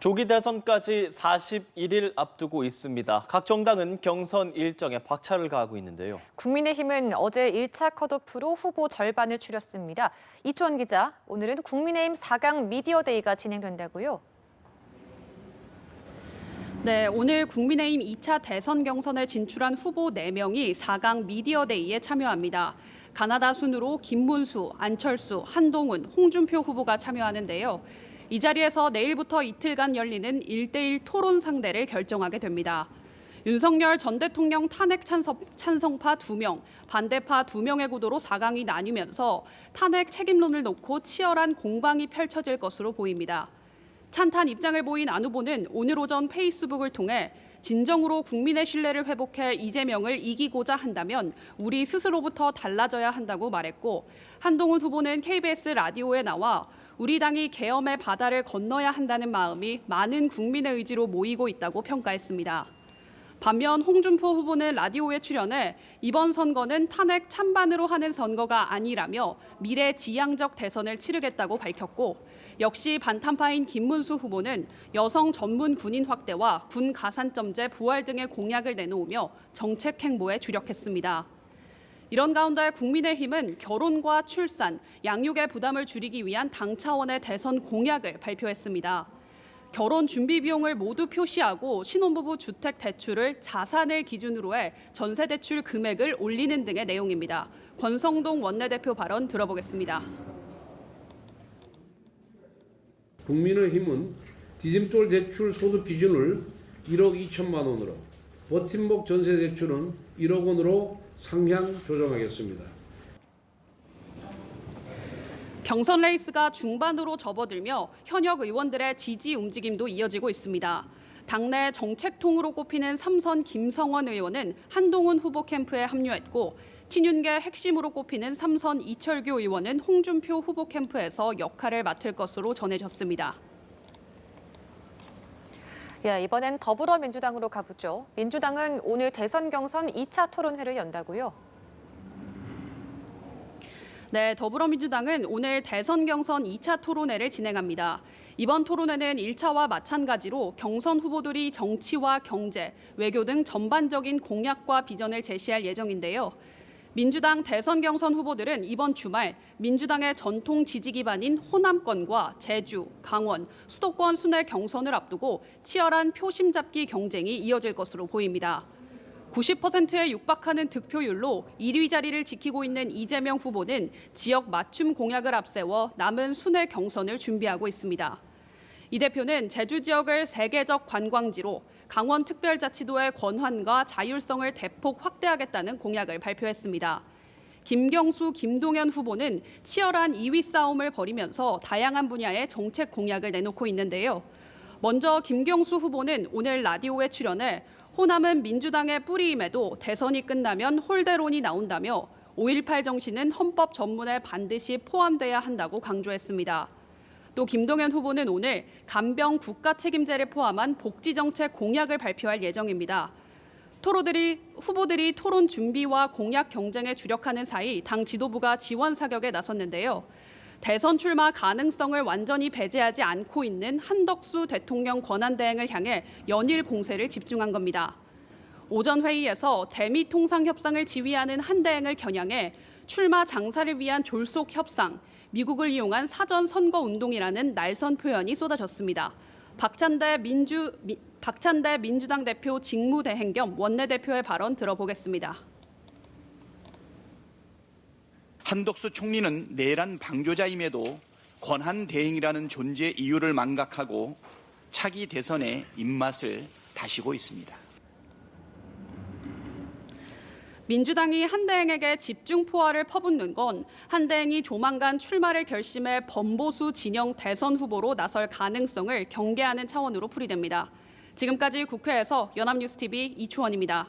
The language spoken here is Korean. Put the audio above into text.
조기 대선까지 41일 앞두고 있습니다. 각 정당은 경선 일정에 박차를 가하고 있는데요. 국민의힘은 어제 1차 컷오프로 후보 절반을 추렸습니다. 이초원 기자, 오늘은 국민의힘 4강 미디어데이가 진행된다고요? 네, 오늘 국민의힘 2차 대선 경선에 진출한 후보 4명이 4강 미디어데이에 참여합니다. 가나다 순으로 김문수, 안철수, 한동훈, 홍준표 후보가 참여하는데요. 이 자리에서 내일부터 이틀간 열리는 1대1 토론 상대를 결정하게 됩니다. 윤석열 전 대통령 탄핵 찬성파 2명, 반대파 2명의 구도로 4강이 나뉘면서 탄핵 책임론을 놓고 치열한 공방이 펼쳐질 것으로 보입니다. 찬탄 입장을 보인 안 후보는 오늘 오전 페이스북을 통해 진정으로 국민의 신뢰를 회복해 이재명을 이기고자 한다면 우리 스스로부터 달라져야 한다고 말했고, 한동훈 후보는 KBS 라디오에 나와 우리 당이 계엄의 바다를 건너야 한다는 마음이 많은 국민의 의지로 모이고 있다고 평가했습니다. 반면 홍준표 후보는 라디오에 출연해 이번 선거는 탄핵 찬반으로 하는 선거가 아니라며 미래지향적 대선을 치르겠다고 밝혔고, 역시 반탄파인 김문수 후보는 여성 전문 군인 확대와 군 가산점제 부활 등의 공약을 내놓으며 정책 행보에 주력했습니다. 이런 가운데 국민의힘은 결혼과 출산, 양육의 부담을 줄이기 위한 당 차원의 대선 공약을 발표했습니다. 결혼 준비 비용을 모두 표시하고 신혼부부 주택 대출을 자산을 기준으로 해 전세 대출 금액을 올리는 등의 내용입니다. 권성동 원내대표 발언 들어보겠습니다. 국민의힘은 디딤돌 대출 소득 기준을 1억 2천만 원으로, 버팀목 전세 대출은 1억 원으로 상향 조정하겠습니다. 경선 레이스가 중반으로 접어들며 현역 의원들의 지지 움직임도 이어지고 있습니다. 당내 정책통으로 꼽히는 3선 김성원 의원은 한동훈 후보 캠프에 합류했고, 친윤계 핵심으로 꼽히는 3선 이철규 의원은 홍준표 후보 캠프에서 역할을 맡을 것으로 전해졌습니다. 이번엔 더불어민주당으로 가보죠. 민주당은 오늘 대선 경선 2차 토론회를 연다고요? 네, 더불어민주당은 오늘 대선 경선 2차 토론회를 진행합니다. 이번 토론회는 1차와 마찬가지로 경선 후보들이 정치와 경제, 외교 등 전반적인 공약과 비전을 제시할 예정인데요. 민주당 대선 경선 후보들은 이번 주말 민주당의 전통 지지 기반인 호남권과 제주, 강원, 수도권 순회 경선을 앞두고 치열한 표심 잡기 경쟁이 이어질 것으로 보입니다. 90%에 육박하는 득표율로 1위 자리를 지키고 있는 이재명 후보는 지역 맞춤 공약을 앞세워 남은 순회 경선을 준비하고 있습니다. 이 대표는 제주 지역을 세계적 관광지로, 강원 특별자치도의 권한과 자율성을 대폭 확대하겠다는 공약을 발표했습니다. 김경수, 김동연 후보는 치열한 2위 싸움을 벌이면서 다양한 분야의 정책 공약을 내놓고 있는데요. 먼저 김경수 후보는 오늘 라디오에 출연해 호남은 민주당의 뿌리임에도 대선이 끝나면 홀대론이 나온다며 5.18 정신은 헌법 전문에 반드시 포함돼야 한다고 강조했습니다. 또 김동연 후보는 오늘 간병 국가 책임제를 포함한 복지 정책 공약을 발표할 예정입니다. 후보들이 토론 준비와 공약 경쟁에 주력하는 사이 당 지도부가 지원 사격에 나섰는데요. 대선 출마 가능성을 완전히 배제하지 않고 있는 한덕수 대통령 권한대행을 향해 연일 공세를 집중한 겁니다. 오전 회의에서 대미 통상 협상을 지휘하는 한 대행을 겨냥해 출마 장사를 위한 졸속 협상, 미국을 이용한 사전 선거 운동이라는 날선 표현이 쏟아졌습니다. 박찬대 민주당 대표 직무대행 겸 원내대표의 발언 들어보겠습니다. 한덕수 총리는 내란 방조자임에도 권한 대행이라는 존재 이유를 망각하고 차기 대선의 입맛을 다시고 있습니다. 민주당이 한대행에게 집중 포화를 퍼붓는 건 한대행이 조만간 출마를 결심해 범보수 진영 대선 후보로 나설 가능성을 경계하는 차원으로 풀이됩니다. 지금까지 국회에서 연합뉴스TV 이초원입니다.